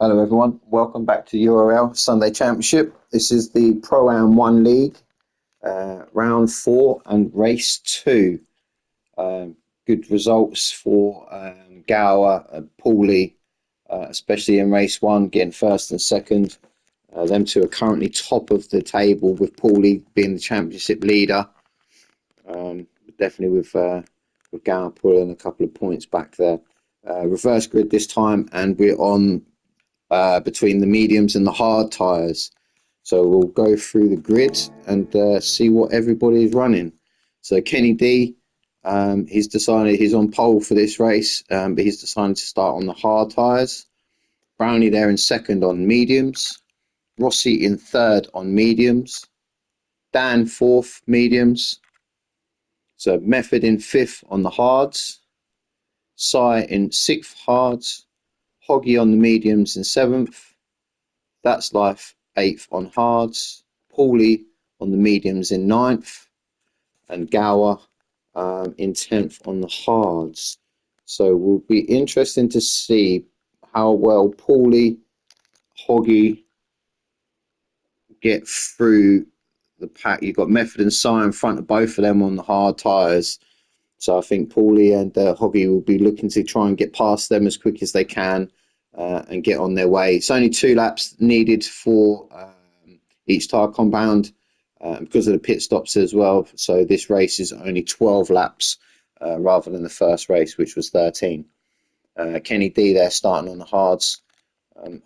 Hello everyone, welcome back to URL Sunday Championship. This is the Pro-Am 1 League, round 4 and race 2. Good results for Gower and Paulie, especially in race 1, getting first and second. Them two are currently top of the table, with Paulie being the championship leader. Definitely with Gower pulling a couple of points back there. Reverse grid this time, and we're on between the mediums and the hard tyres. So we'll go through the grid and see what everybody is running. So Kenny D, he's decided he's on pole for this race, but he's decided to start on the hard tyres. Brownie there in second on mediums. Rossi in third on mediums. Dan fourth mediums. So Method in fifth on the hards. Sai in sixth hards. Hoggy on the mediums in seventh. That's Life eighth on hards. Paulie on the mediums in ninth. And Gower in 10th on the hards. So we'll be interesting to see how well Paulie, Hoggy get through the pack. You've got Method and Sai in front of both of them on the hard tyres. So I think Paulie and Hoggy will be looking to try and get past them as quick as they can and get on their way. It's only 2 laps needed for each tyre compound because of the pit stops as well. So this race is only 12 laps rather than the first race, which was 13. Kenny D there starting on the hards.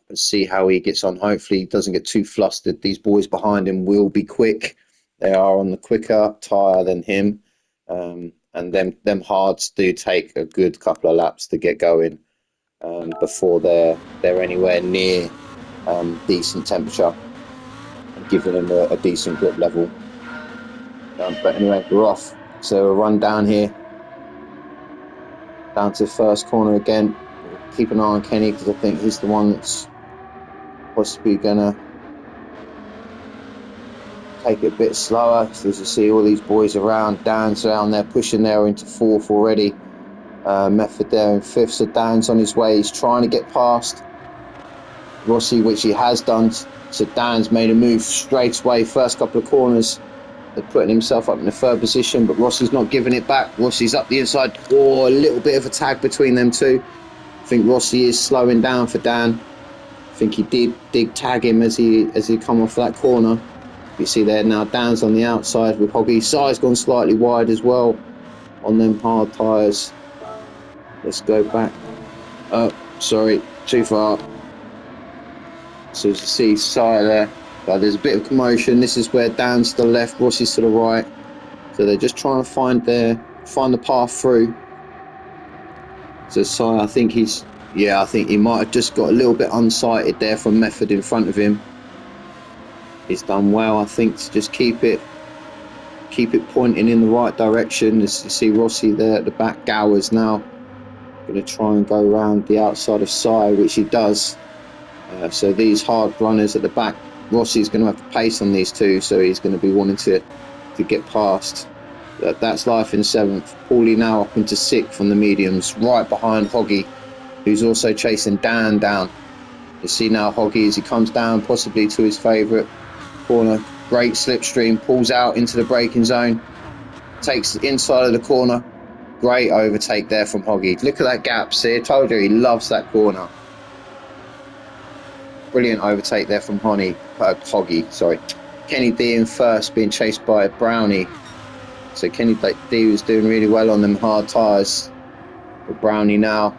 Let's see how he gets on. Hopefully he doesn't get too flustered. These boys behind him will be quick. They are on the quicker tyre than him. And them hards do take a good couple of laps to get going before they're anywhere near decent temperature and giving them a decent grip level. But anyway, we're off. So we'll run down here, down to the first corner again. Keep an eye on Kenny because I think he's the one that's possibly gonna take it a bit slower. So as you see all these boys around, Dan's around there pushing there into fourth already. Method there in fifth, so Dan's on his way. He's trying to get past Rossi, which he has done. So Dan's made a move straight away. First couple of corners, they're putting himself up in the third position, but Rossi's not giving it back. Rossi's up the inside. Oh, a little bit of a tag between them two. I think Rossi is slowing down for Dan. I think he did tag him as he come off that corner. You see there now Dan's on the outside with Hoggy. Sai's gone slightly wide as well on them hard tyres. Let's go back. Oh, sorry, too far. So as you see Sai there, but there's a bit of commotion. This is where Dan's to the left, Rossi's to the right. So they're just trying to find the path through. So Sai, I think I think he might have just got a little bit unsighted there from Method in front of him. He's done well, I think, to just keep it pointing in the right direction. As you see Rossi there at the back, Gower's now going to try and go around the outside of Sai, which he does. So these hard runners at the back, Rossi's going to have to pace on these two, so he's going to be wanting to get past. That's Life in 7th. Paulie now up into 6th on the mediums, right behind Hoggy, who's also chasing Dan down. You see now Hoggy as he comes down, possibly to his favourite corner. Great slipstream, pulls out into the braking zone, takes the inside of the corner. Great overtake there from Hoggy. Look at that gap. See, I told you he loves that corner. Brilliant overtake there from Hoggy. Sorry. Kenny D in first, being chased by Brownie. So Kenny D was doing really well on them hard tyres. But Brownie now,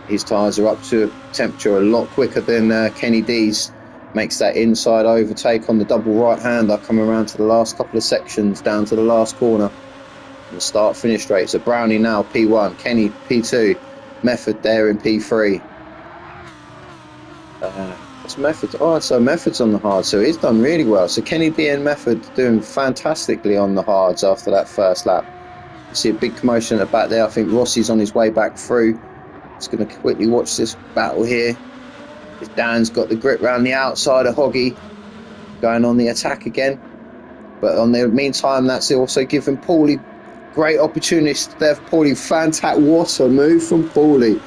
his tyres are up to temperature a lot quicker than Kenny D's. Makes that inside overtake on the double right-hander, coming around to the last couple of sections, down to the last corner. And the start-finish straight. So Brownie now P1, Kenny P2, Method there in P3. It's Method. Oh, so Method's on the hard, so he's done really well. So Kenny D and Method doing fantastically on the hards after that first lap. You see a big commotion at the back there. I think Rossi's on his way back through. Just going to quickly watch this battle here. Dan's got the grip round the outside of Hoggy, going on the attack again. But on the meantime, that's also giving Paulie great opportunities there for Paulie. Fantastic, what a move from Paulie.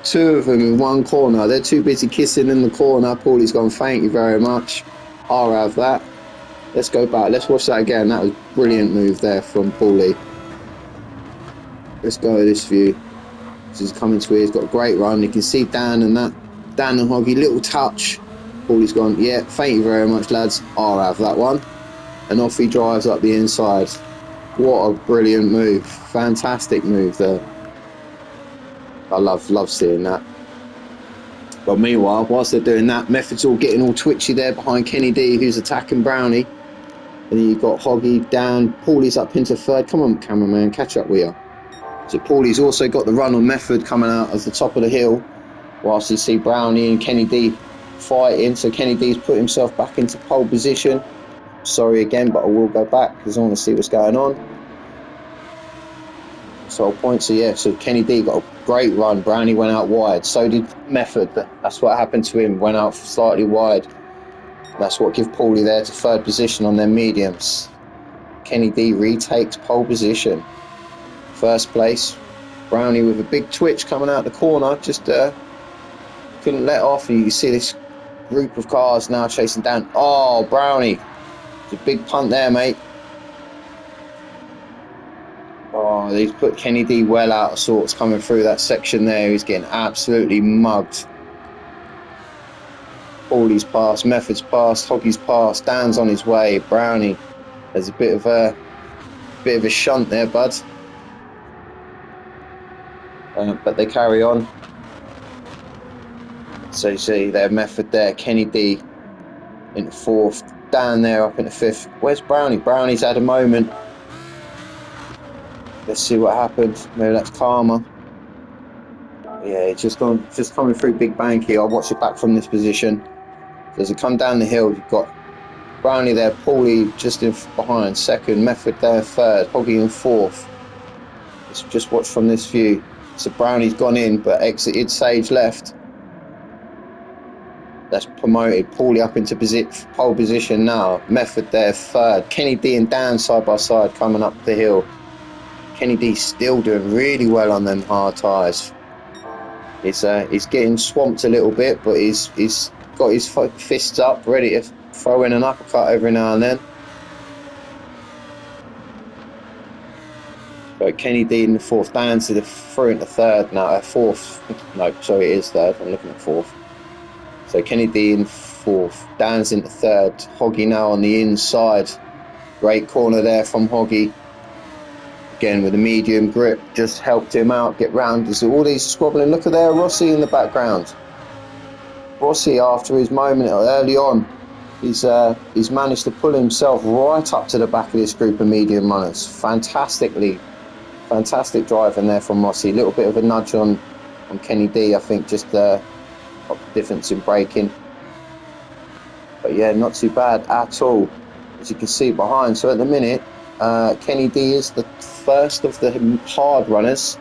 two of them in one corner. They're too busy kissing in the corner. Paulie's gone, thank you very much. I'll have that. Let's go back. Let's watch that again. That was a brilliant move there from Paulie. Let's go with this view. This is coming to here. He's got a great run. You can see Dan and Hoggy, little touch. Paulie's gone, yeah, thank you very much, lads. I'll have that one. And off he drives up the inside. What a brilliant move. Fantastic move there. I love seeing that. But meanwhile, whilst they're doing that, Method's all getting all twitchy there behind Kenny D, who's attacking Brownie. And then you've got Hoggy, Dan, Paulie's up into third. Come on, cameraman, catch up with you. So Paulie's also got the run on Method coming out of the top of the hill, whilst you see Brownie and Kenny D fighting. So Kenny D's put himself back into pole position. Sorry again, but I will go back because I want to see what's going on. So points, so yeah, so Kenny D got a great run. Brownie went out wide. So did Method. That's what happened to him. Went out slightly wide. That's what gives Paulie there to third position on their mediums. Kenny D retakes pole position. First place. Brownie with a big twitch coming out the corner. Just couldn't let off. And you can see this group of cars now chasing down. Oh, Brownie. It's a big punt there, mate. Oh, he's put Kenny D well out of sorts coming through that section there. He's getting absolutely mugged. Paulie's passed, Method's passed, Hoggy's passed, Dan's on his way. Brownie, there's a bit of a shunt there, bud. But they carry on. So you see their Method there, Kenny D into fourth, Dan there up into fifth. Where's Brownie? Brownie's had a moment. Let's see what happens. Maybe that's karma. Yeah, just coming through Big Banky. I'll watch it back from this position. So as it come down the hill, you've got Brownie there, Paulie just in behind, second, Method there, third, Hoggy in fourth. Let's just watch from this view. So Brownie's gone in, but exited, Sage left. That's promoted. Paulie up into pole position now. Method there, third. Kenny D and Dan side by side coming up the hill. Kenny D still doing really well on them hard tyres. He's getting swamped a little bit, but he's got his fists up, ready to throw in an uppercut every now and then. But Kenny D in the fourth, Dan to the through into third now. Fourth, no, sorry, it is third. I'm looking at fourth. So Kenny D in fourth, Dan's into third. Hoggy now on the inside. Great corner there from Hoggy. Again with a medium grip, just helped him out get round. There's all these squabbling. Look at there, Rossi in the background. Rossi, after his moment early on, he's managed to pull himself right up to the back of this group of medium runners. Fantastic driving there from Rossi. A little bit of a nudge on Kenny D, I think, just the difference in braking. But yeah, not too bad at all, as you can see behind. So at the minute, Kenny D is the first of the hard runners,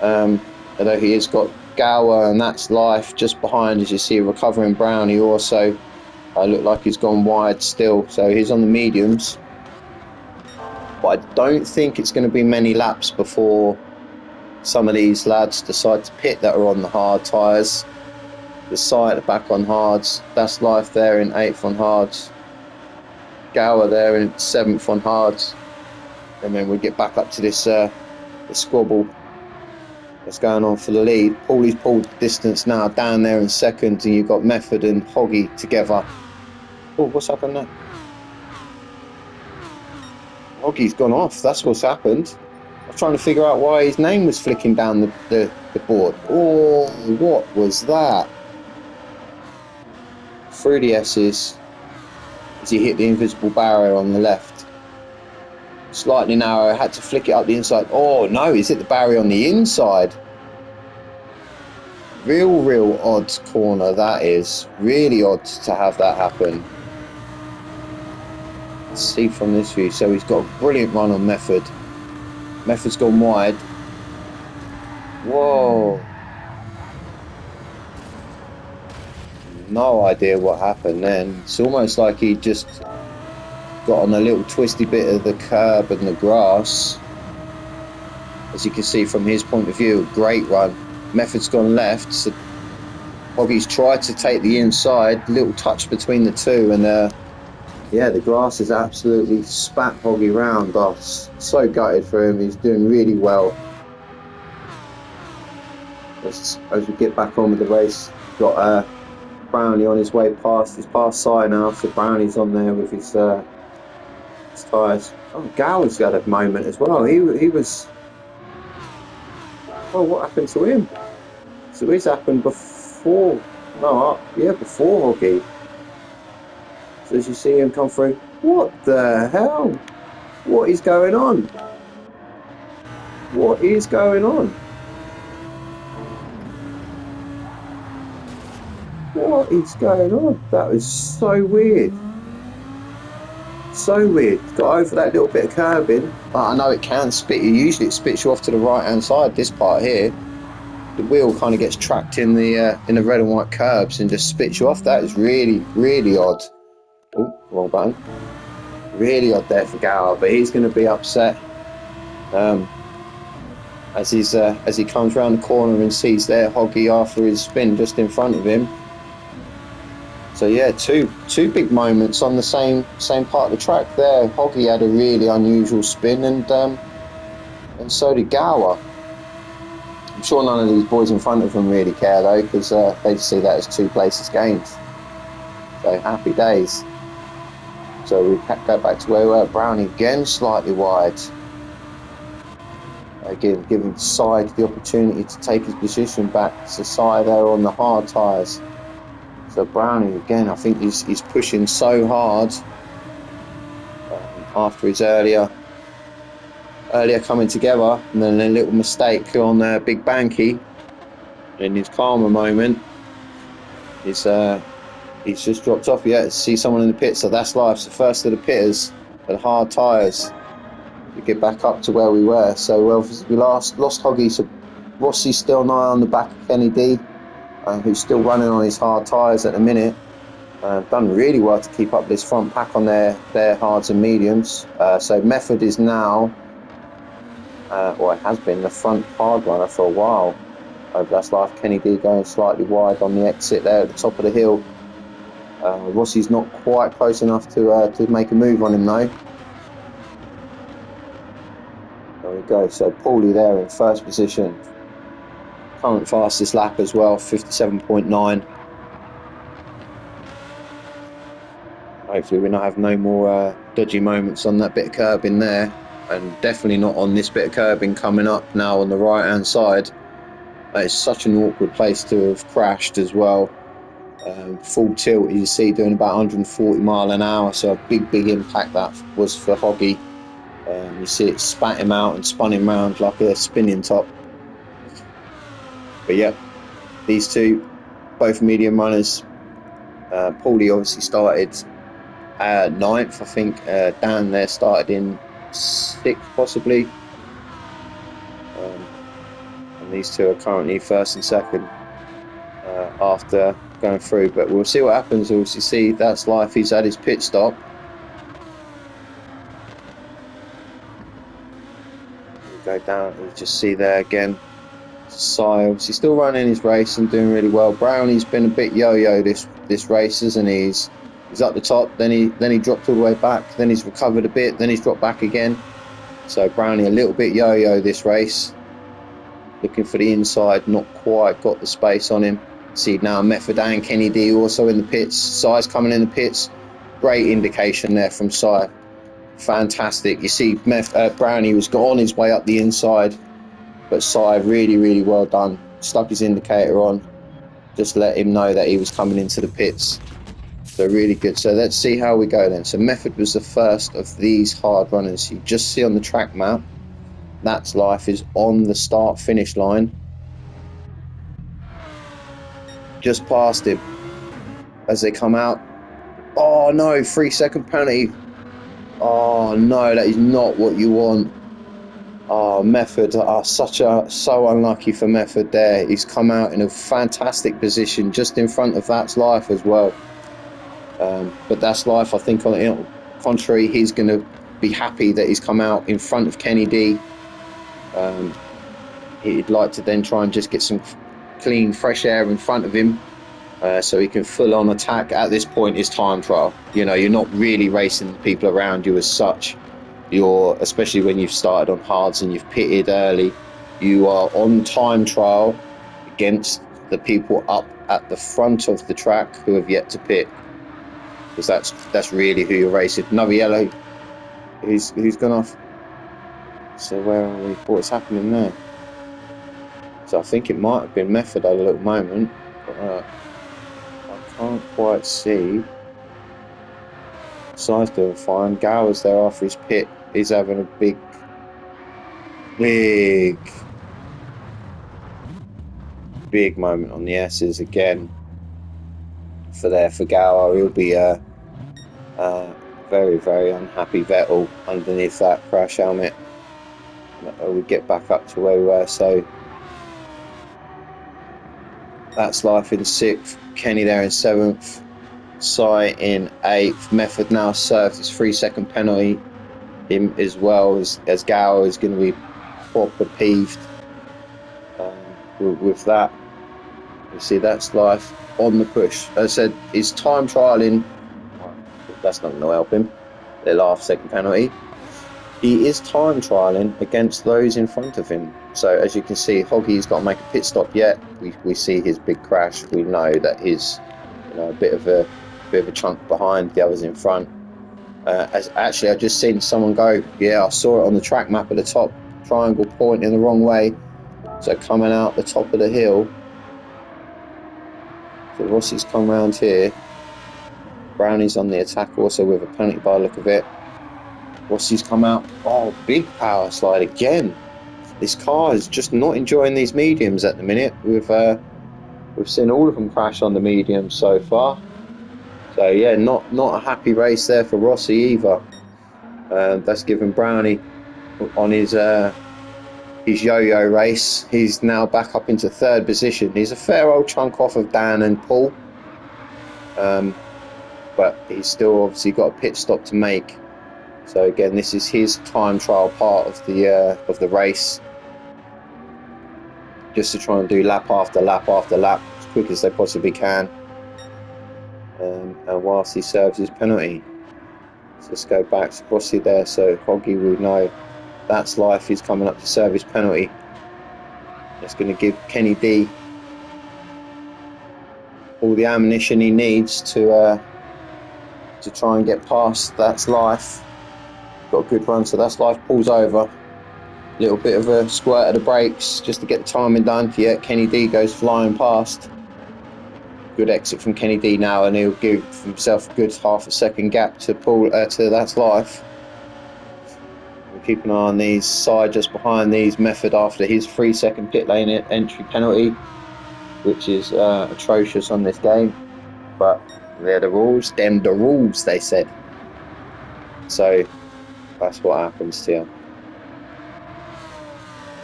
although he has got Gower and That's Life just behind, as you see, recovering Brownie also. Look like he's gone wide still, so he's on the mediums. But I don't think it's going to be many laps before some of these lads decide to pit that are on the hard tyres. The side back on hards. That's Life there in 8th on hards. Gower there in 7th on hards. And then we get back up to this the squabble that's going on for the lead. Paulie's pulled distance now down there in second, and you've got Method and Hoggy together. Oh, what's happened there? Hoggy's gone off. That's what's happened. I was trying to figure out why his name was flicking down the board. Oh, what was that? Through the S's as he hit the invisible barrier on the left. Slightly narrow, had to flick it up the inside. Oh no, he's hit the barrier on the inside. Real odd corner that is. Really odd to have that happen. Let's see from this view. So he's got a brilliant run on Method. Method's gone wide. Whoa. No idea what happened then. It's almost like he just got on a little twisty bit of the curb and the grass. As you can see from his point of view, great run. Method's gone left, so Hoggy's tried to take the inside, little touch between the two, and yeah, the grass has absolutely spat Hoggy round. Oh, so gutted for him. He's doing really well. As we get back on with the race, got Brownie on his way past. He's past Si now, so Brownie's on there with his tyres. Oh, Gower's had a moment as well. He was. Oh, what happened to him? So he's happened before. No, yeah, before Hoggy. So as you see him come through, what the hell? What is going on? What is going on? What is going on? That was so weird. So weird. Got over that little bit of curbing. I know it can spit you. Usually it spits you off to the right hand side. This part here, the wheel kind of gets trapped in the red and white curbs and just spits you off. That is really, really odd. Oh, wrong button. Really odd there for Gower, but he's going to be upset as he comes around the corner and sees there Hoggy after his spin just in front of him. So yeah, two big moments on the same part of the track there. Hoggy had a really unusual spin, and so did Gower. I'm sure none of these boys in front of them really care though, because they see that as 2 places gained. So happy days. So we go back to where we were. Brownie again slightly wide. Again, giving Side the opportunity to take his position back. So Side there on the hard tyres. So Brownie again, I think he's pushing so hard after his earlier coming together, and then a little mistake on Big Banky in his calmer moment. He's just dropped off. Yeah, to see someone in the pits. So that's life. So first of the pitters at hard tyres to get back up to where we were. So we lost Hoggy. So Rossi's still nigh on the back of Kenny D, who's still running on his hard tyres at the minute. Done really well to keep up this front pack on their hards and mediums. So Method is now, or it has been, the front hard runner for a while. That's life. Kenny D going slightly wide on the exit there at the top of the hill. Rossi's not quite close enough to make a move on him though. There we go. So Paulie there in first position. Current fastest lap as well, 57.9. Hopefully we don't have no more dodgy moments on that bit of curbing there, and definitely not on this bit of curbing coming up now on the right hand side. It's such an awkward place to have crashed as well. Full tilt, you see, doing about 140 mile an hour, so a big impact that was for Hoggy. You see it spat him out and spun him round like a spinning top. But yeah, these two, both medium runners. Paulie obviously started 9th, I think. Dan there started in 6th possibly. And these two are currently 1st and 2nd after going through, but we'll see what happens. Obviously, see, that's life. He's had his pit stop. We'll go down, you just see there again. Si obviously still running his race and doing really well. Brownie's been a bit yo-yo this race, isn't he? He's up the top, then he dropped all the way back, then he's recovered a bit, then he's dropped back again. So Brownie a little bit yo-yo this race. Looking for the inside, not quite got the space on him. See now Method and Kenny D also in the pits. Si's coming in the pits. Great indication there from Si. Fantastic. You see Brownie was on his way up the inside, but Si really well done. Stuck his indicator on. Just let him know that he was coming into the pits. So really good. So let's see how we go then. So Method was the first of these hard runners. You just see on the track map, that's life is on the start finish line. Just past him as they come out. Oh no, 3-second penalty. Oh no, that is not what you want. Oh, Method, so unlucky for Method there. He's come out in a fantastic position just in front of That's Life as well. But That's Life, I think, on the contrary, he's going to be happy that he's come out in front of Kenny D. he'd like to then try and just get some clean, fresh air in front of him, so he can full on attack. At this point, is time trial. You know, you're not really racing the people around you as such. You're, especially when you've started on hards and you've pitted early, you are on time trial against the people up at the front of the track who have yet to pit, because that's really who you're racing. Another yellow. Who's gone off? So where are we? What's happening there? So I think it might have been Method at a little moment, but I can't quite see. Side's doing fine. Gower's there after his pit. He's having a big moment on the S's again. For Gower, he'll be very, very unhappy. Vettel underneath that crash helmet. We get back up to where we were. So that's Life in 6th. Kenny there in 7th. Sai in 8th. Method now serves his 3-second penalty. Him as well as Gower is going to be proper peeved with that. You see, that's Life on the push. As I said, his time trialing, that's not going to help him. Their last second penalty. He is time trialing against those in front of him. So as you can see, Hoggy's got to make a pit stop yet. We see his big crash. We know that he's, you know, a bit of a chunk behind the others in front. As actually, I just seen someone go. Yeah, I saw it on the track map at the top. Triangle pointing the wrong way. So coming out the top of the hill. So Rossi's come round here. Brownie's on the attack also with a penalty by the look of it. Rossi's come out. Oh, big power slide again. This car is just not enjoying these mediums at the minute. We've seen all of them crash on the mediums so far. So yeah, not a happy race there for Rossi either. That's given Brownie on his yo-yo race. He's now back up into 3rd position. He's a fair old chunk off of Dan and Paul, but he's still obviously got a pit stop to make. So again, this is his time trial part of the race, just to try and do lap after lap after lap as quick as they possibly can, and whilst he serves his penalty. So let's go back to Rossi there. So Hoggy will know that's Life. He's coming up to serve his penalty. That's going to give Kenny D all the ammunition he needs to try and get past That's Life. Got a good run, so That's Life pulls over. Little bit of a squirt of the brakes just to get the timing done. Yeah, Kenny D goes flying past. Good exit from Kenny D now, and he'll give himself a good half a second gap to pull to That's Life. We'll keep an eye on these side just behind these. Method after his 3-second pit lane entry penalty, which is atrocious on this game, but they're the rules. Them the rules, they said. So that's what happens here.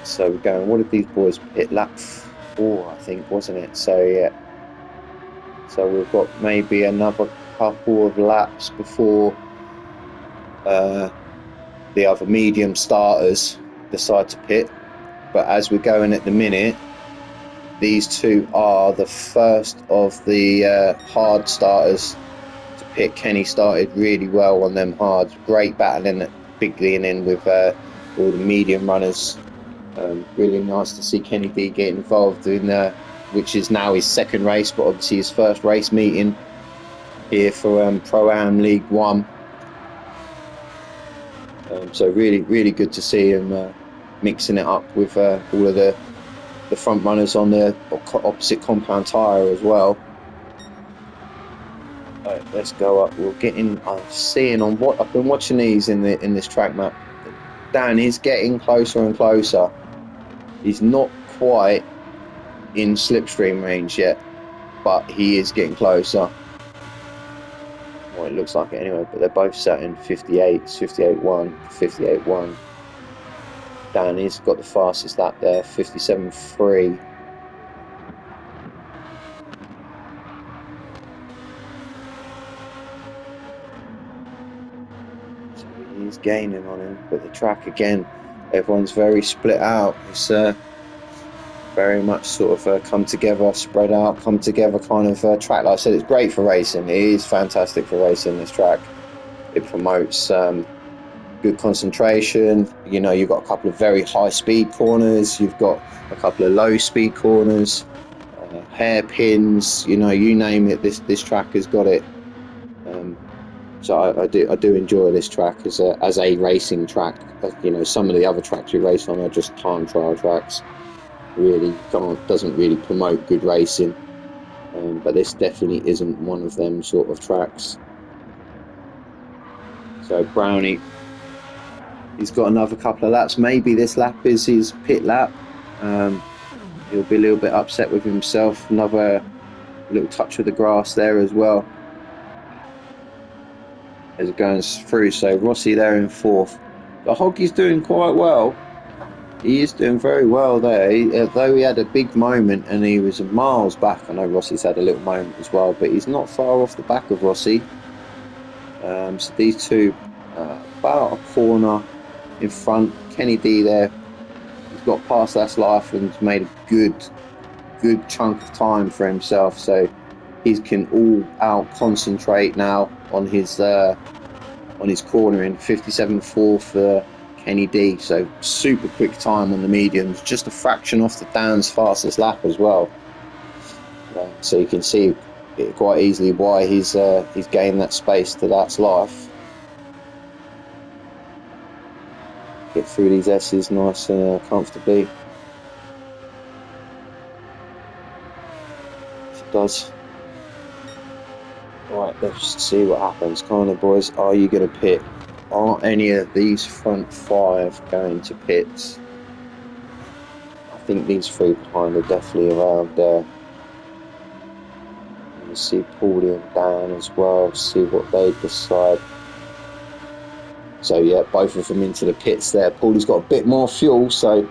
So we're going, what did these boys pit? Lap 4, I think, wasn't it? So yeah. So we've got maybe another couple of laps before the other medium starters decide to pit. But as we're going at the minute, these two are the first of the hard starters to pit. Kenny started really well on them hards. Great battling, big lean in with all the medium runners. Really nice to see Kenny D get involved in which is now his 2nd race, but obviously his 1st race meeting here for Pro-Am League 1. So really, really good to see him mixing it up with all of the front runners on the opposite compound tyre as well. Right, let's go up. We're getting. I'm seeing on what I've been watching these in this track map. Dan is getting closer and closer. He's not quite in slipstream range yet, but he is getting closer. Well, it looks like it anyway, but they're both sat in 58, 58.1, 58.1. Danny's got the fastest lap there, 57.3. So he's gaining on him, but the track again, everyone's very split out. It's Very much sort of come together, spread out, come together kind of track. Like I said, it's great for racing. It is fantastic for racing, this track. It promotes good concentration. You know, you've got a couple of very high speed corners. You've got a couple of low speed corners, hairpins. You know, you name it. This track has got it. So I do enjoy this track as a racing track. You know, some of the other tracks we race on are just time trial tracks. Really doesn't really promote good racing. But this definitely isn't one of them sort of tracks. So Brownie, he's got another couple of laps. Maybe this lap is his pit lap. He'll be a little bit upset with himself. Another little touch of the grass there as well as it goes through. So Rossi there in fourth. The Hoggy's doing quite well. He is doing very well there. Though he had a big moment and he was miles back. I know Rossi's had a little moment as well, but he's not far off the back of Rossi. So these two about a corner in front. Kenny D there, he's got past That's Life and made a good chunk of time for himself. So he can all out concentrate now on his cornering. 57.4 for Kenny D. So super quick time on the mediums, just a fraction off the Dan's fastest lap as well. So you can see it quite easily why he's gained that space to That's Life. Get through these S's nice and comfortably. It does. Right, let's see what happens. Kind of, boys, are you going to pit? Are any of these front five going to pit? I think these three behind are definitely around there. You see Paulie and Dan as well, see what they decide. So yeah, both of them into the pits there. Paulie's got a bit more fuel, so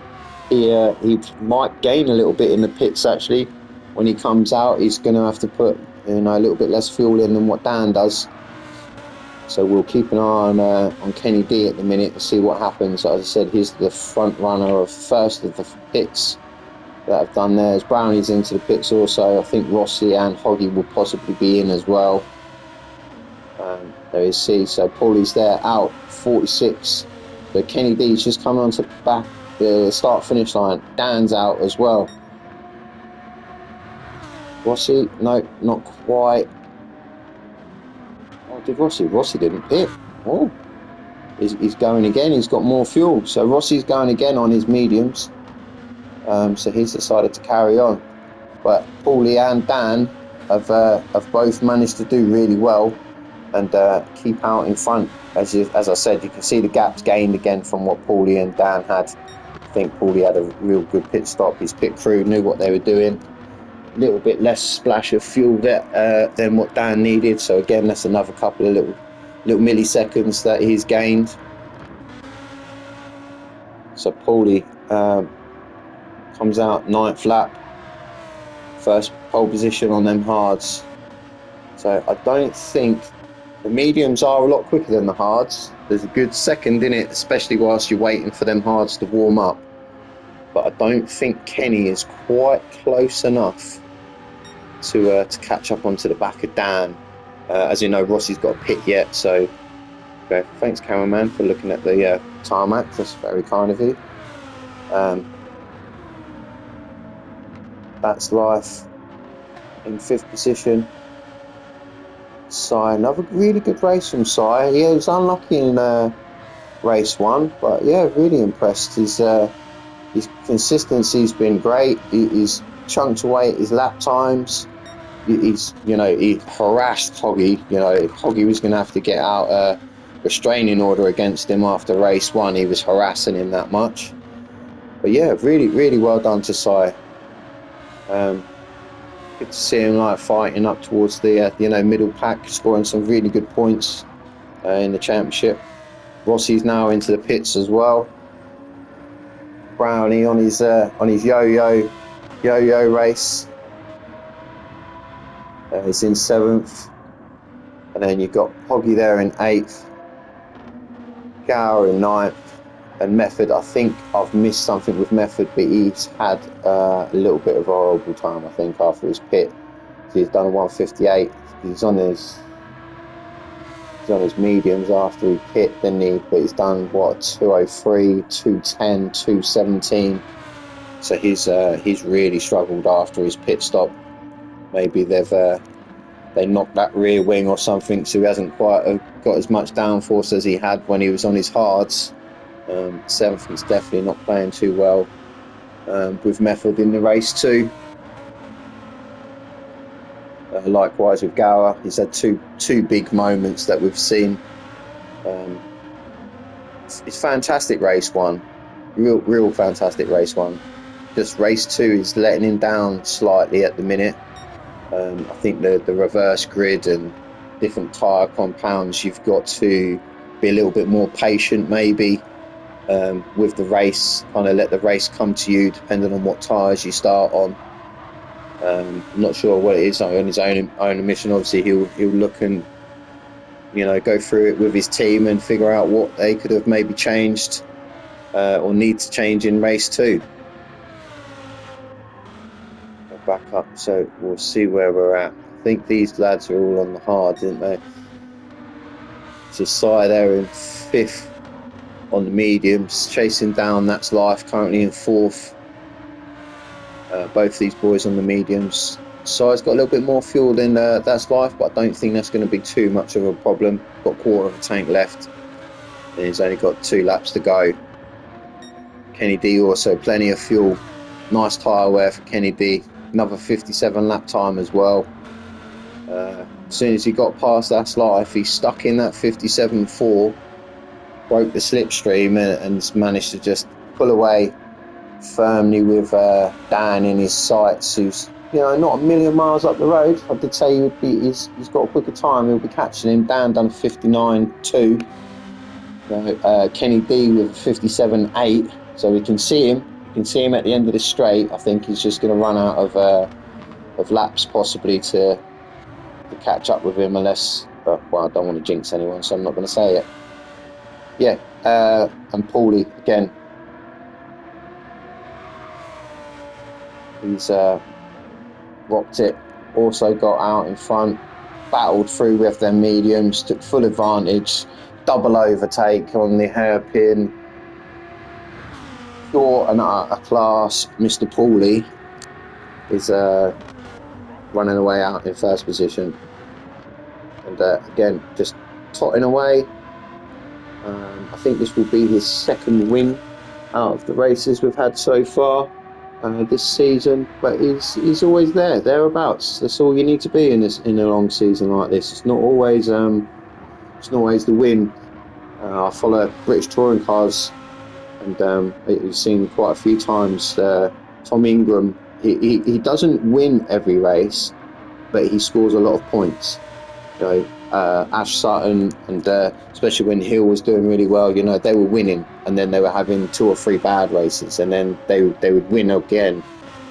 he might gain a little bit in the pits actually. When he comes out, he's going to have to put a little bit less fuel in than what Dan does. So we'll keep an eye on Kenny D at the minute to see what happens. As I said, he's the front runner of first of the pits that I've done there. As Brownie's into the pits also, I think Rossi and Hoggy will possibly be in as well. There is C. So Paulie's there out 46. So Kenny D's just coming on to back the start finish line. Dan's out as well. Rossi, no, not quite. Oh, did Rossi? Rossi didn't pit. Oh, he's going again. He's got more fuel. So Rossi's going again on his mediums. So he's decided to carry on. But Paulie and Dan have both managed to do really well and keep out in front. As I said, you can see the gaps gained again from what Paulie and Dan had. I think Paulie had a real good pit stop. His pit crew knew what they were doing. A little bit less splash of fuel than what Dan needed. So again, that's another couple of little milliseconds that he's gained. So Paulie comes out 9th lap. First pole position on them hards. So I don't think the mediums are a lot quicker than the hards. There's a good second in it, especially whilst you're waiting for them hards to warm up. But I don't think Kenny is quite close enough to catch up onto the back of Dan. As you know, Rossi's got a pit yet, so okay, thanks cameraman for looking at the tarmac. That's very kind of you. That's Life in 5th position. Sai, another really good race from Sai. He was unlucky in race 1, but yeah, really impressed. His consistency's been great. He's chunked away at his lap times. He harassed Hoggy. Hoggy was going to have to get out a restraining order against him after race 1. He was harassing him that much. But yeah, really, really well done to Sai. Good to see him fighting up towards the middle pack, scoring some really good points in the championship. Rossi's now into the pits as well. Brownie on his yo-yo race. He's in 7th, and then you've got Hoggy there in 8th, Gower in 9th, and Method, I think I've missed something with Method, but he's had a little bit of a horrible time, I think, after his pit. So he's done a 158. He's on his mediums after he pit, didn't he? But he's done what, 203, 210, 217. So he's really struggled after his pit stop. Maybe they knocked that rear wing or something, so he hasn't quite got as much downforce as he had when he was on his hards. Seventh definitely not playing too well with Method in the race too. Likewise with Gower, he's had two big moments that we've seen. It's fantastic race one, real fantastic race one. Just race two is letting him down slightly at the minute. I think the reverse grid and different tyre compounds, you've got to be a little bit more patient maybe with the race, kind of let the race come to you depending on what tyres you start on. I'm not sure what it is on his own admission. Obviously he'll look and go through it with his team and figure out what they could have maybe changed or need to change in race two. Go back up, so we'll see where we're at. I think these lads are all on the hard, didn't they? So Sai there in fifth on the mediums, chasing down That's Life, currently in fourth. Both these boys on the mediums. Sai's got a little bit more fuel than That's Life, but I don't think that's going to be too much of a problem. Got a quarter of a tank left, and he's only got 2 laps to go. Kenny D also plenty of fuel. Nice tyre wear for Kenny D. Another 57 lap time as well. As soon as he got past That's Life, he stuck in that 57.4, broke the slipstream and managed to just pull away firmly with Dan in his sights, who's not a million miles up the road. I did say he's got a quicker time, he'll be catching him. Dan done 59.2. Kenny D with 57.8, so we can see him. You can see him at the end of the straight. I think he's just going to run out of laps possibly to catch up with him, unless I don't want to jinx anyone, so I'm not going to say it. Yeah, and Paulie again. He's rocked it. Also got out in front, battled through with their mediums, took full advantage. Double overtake on the hairpin. Short and a class. Mr. Paulie is running away out in first position. And again, just trotting away. I think this will be his second win out of the races we've had so far this season. But he's always thereabouts. That's all you need to be in a long season like this. It's not always the win. I follow British touring cars, and we've seen quite a few times. Tom Ingram, he doesn't win every race, but he scores a lot of points. Ash Sutton, and especially when Hill was doing really well, they were winning, and then they were having 2 or 3 bad races, and then they would win again.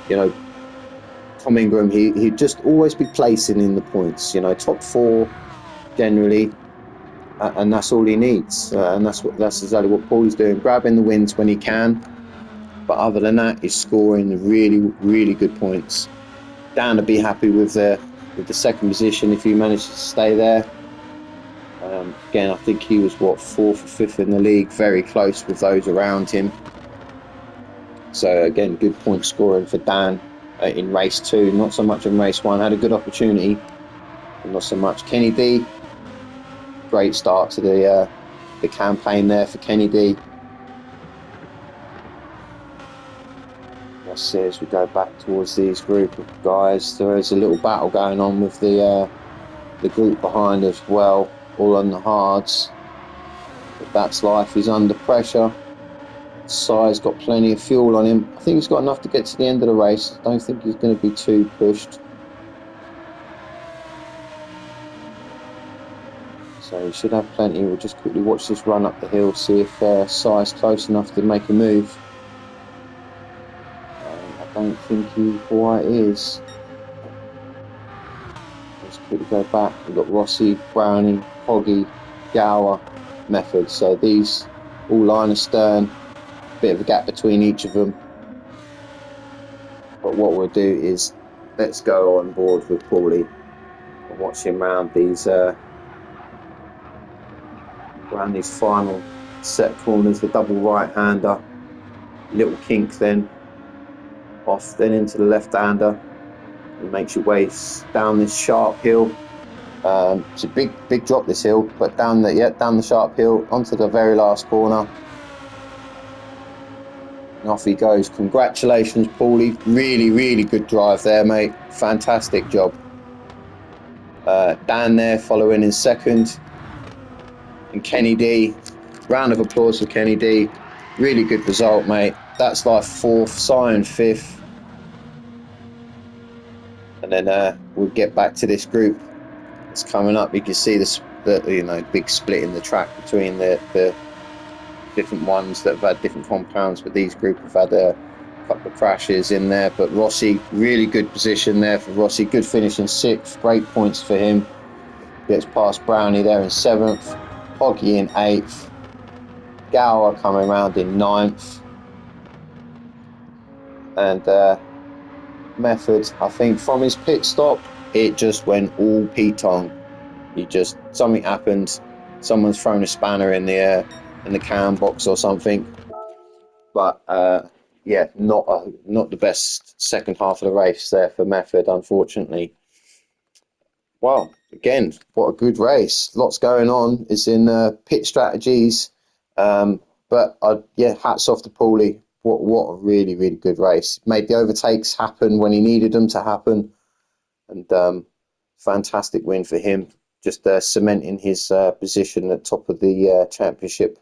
Tom Ingram, he'd just always be placing in the points. Top 4 generally, and that's all he needs. And that's exactly what Paulie's doing, grabbing the wins when he can. But other than that, he's scoring really, really good points. Dan to be happy with the second position if he manages to stay there. Again, I think he was 4th or 5th in the league, very close with those around him. So again, good point scoring for Dan in race 2. Not so much in race 1. Had a good opportunity, but not so much. Kenny D, great start to the campaign there for Kenny D. Let's see as we go back towards these group of guys. There is a little battle going on with the group behind as well, all on the hards. But That's Life. He's under pressure. Sai's got plenty of fuel on him. I think he's got enough to get to the end of the race. I don't think he's going to be too pushed. So he should have plenty. We'll just quickly watch this run up the hill, see if Sai's close enough to make a move. I don't think he quite is. Let's quickly go back. We've got Rossi, Brownie, Hoggy, Gower, Method. So these all line astern, bit of a gap between each of them. But what we'll do is let's go on board with Paulie and watch him round these final set corners. The double right-hander, little kink, then off, then into the left-hander, and makes your way down this sharp hill. It's a big drop, this hill, but down the sharp hill onto the very last corner. And off he goes. Congratulations, Paulie. Really good drive there, mate. Fantastic job. Dan there following in second. And Kenny D. Round of applause for Kenny D. Really good result, mate. That's like fourth, Sion fifth. And then we'll get back to this group that's coming up. You can see the big split in the track between the different ones that have had different compounds, but these group have had a couple of crashes in there. But Rossi, really good position there for Rossi. Good finish in sixth. Great points for him. Gets past Brownie there in seventh. Hoggy in eighth. Gower coming around in ninth. And Method, I think from his pit stop, it just went all Pete-tong. Something happened. Someone's thrown a spanner in the cam box or something. But yeah, not the best second half of the race there for Method, unfortunately. Well, again, what a good race. Lots going on. It's in pit strategies. But hats off to Paulie. What a really good race. Made the overtakes happen when he needed them to happen. And fantastic win for him. Just cementing his position at top of the championship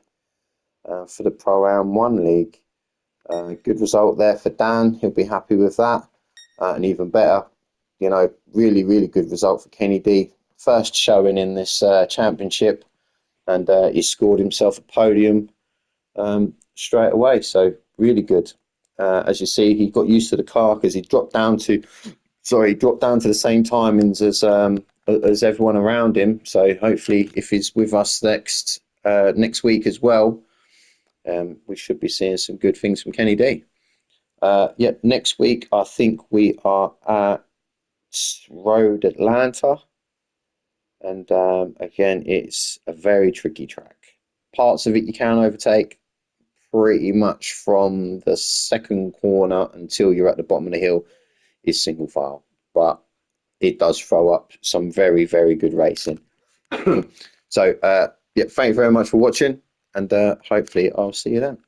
for the Pro Am 1 League. Good result there for Dan. He'll be happy with that. And even better, really good result for Kenny D. First showing in this championship, and he scored himself a podium straight away. So really good. As you see, he got used to the car because he dropped down to the same timings as everyone around him. So hopefully, if he's with us next week as well, we should be seeing some good things from Kenny D. Next week I think we are at Road Atlanta, and again, it's a very tricky track. Parts of it you can overtake pretty much from the second corner until you're at the bottom of the hill is single file, but it does throw up some very good racing. So thank you very much for watching, and hopefully I'll see you then.